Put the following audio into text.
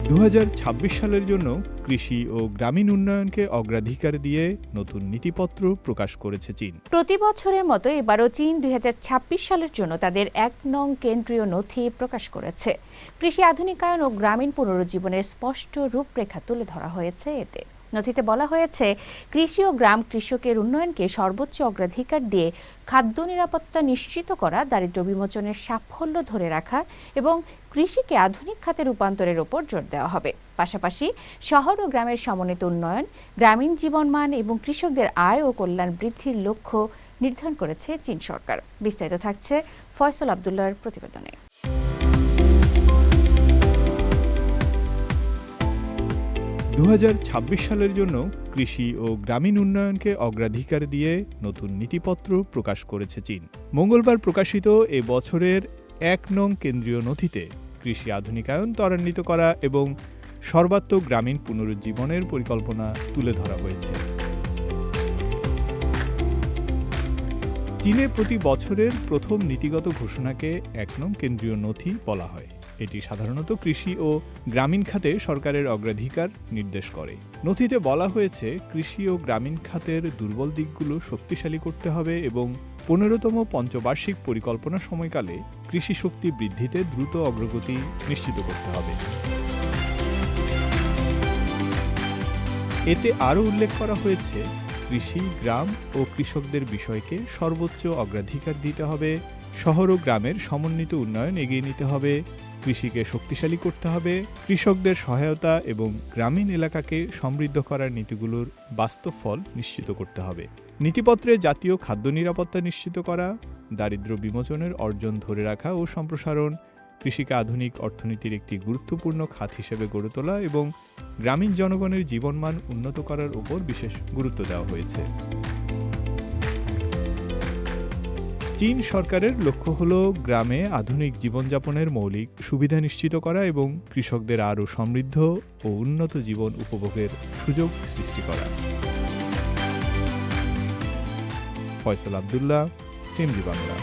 2026 সালের জন্য কৃষি ও গ্রামীণ উন্নয়নকে অগ্রাধিকার দিয়ে নতুন নীতিপত্র প্রকাশ করেছে চীন। প্রতি বছরের মতো এবারও চীন 2026 সালের জন্য তাদের 1 নং কেন্দ্রীয় নথি প্রকাশ করেছে। কৃষি আধুনিকায়ন ও গ্রামীণ পুনরুজ্জীবনের স্পষ্ট রূপরেখা তুলে ধরা হয়েছে এতে। নথিতে বলা হয়েছে, কৃষি ও গ্রাম কৃষকের উন্নয়নকে সর্বোচ্চ অগ্রাধিকার দিয়ে খাদ্য নিরাপত্তা নিশ্চিত করা, দারিদ্র্য বিমোচনের সাফল্য ধরে রাখা এবং কৃষিকে আধুনিক খাতে রূপান্তরের ওপর জোর দেওয়া হবে। পাশাপাশি শহর ও গ্রামের সমন্বিত উন্নয়ন, গ্রামীণ জীবনমান এবং কৃষকদের আয় ও কল্যাণ বৃদ্ধির লক্ষ্য নির্ধারণ করেছে চীন সরকার। বিস্তারিত থাকছে ফয়সাল আব্দুল্লাহর প্রতিবেদনে। 2026 সালের জন্য কৃষি ও গ্রামীণ উন্নয়নকে অগ্রাধিকার দিয়ে নতুন নীতিপত্র প্রকাশ করেছে চীন। মঙ্গলবার প্রকাশিত এ বছরের 1 নং কেন্দ্রীয় নথিতে কৃষি আধুনিকায়ন ত্বরান্বিত করা এবং সর্বাত্মক গ্রামীণ পুনরুজ্জীবনের পরিকল্পনা তুলে ধরা হয়েছে। চীনে প্রতি বছরের প্রথম নীতিগত ঘোষণাকে 1 নং কেন্দ্রীয় নথি বলা হয়। এটি সাধারণত কৃষি ও গ্রামীণ খাতে সরকারের অগ্রাধিকার নির্দেশ করে। নথিতে বলা হয়েছে, কৃষি ও গ্রামীণ খাতের দুর্বল দিকগুলো শক্তিশালী করতে হবে এবং 15তম পঞ্চবার্ষিক পরিকল্পনা সময়কালে কৃষি শক্তি বৃদ্ধিতে দ্রুত অগ্রগতি নিশ্চিত করতে হবে। এতে আরও উল্লেখ করা হয়েছে, কৃষি, গ্রাম ও কৃষকদের বিষয়কে সর্বোচ্চ অগ্রাধিকার দিতে হবে, শহর ও গ্রামের সমন্বিত উন্নয়ন এগিয়ে নিতে হবে, কৃষিকে শক্তিশালী করতে হবে, কৃষকদের সহায়তা এবং গ্রামীণ এলাকাকে সমৃদ্ধ করার নীতিগুলোর বাস্তব ফল নিশ্চিত করতে হবে। নীতিপত্রে জাতীয় খাদ্য নিরাপত্তা নিশ্চিত করা, দারিদ্র্য বিমোচনের অর্জন ধরে রাখা ও সম্প্রসারণ, কৃষিকে আধুনিক অর্থনীতির একটি গুরুত্বপূর্ণ খাত হিসেবে গড়ে তোলা এবং গ্রামীণ জনগণের জীবনমান উন্নত করার উপর বিশেষ গুরুত্ব দেওয়া হয়েছে। চীন সরকারের লক্ষ্য হল গ্রামে আধুনিক জীবনযাপনের মৌলিক সুবিধা নিশ্চিত করা এবং কৃষকদের আরও সমৃদ্ধ ও উন্নত জীবন উপভোগের সুযোগ সৃষ্টি করা। ফয়সাল আব্দুল্লাহ, সিএমজি বাংলা।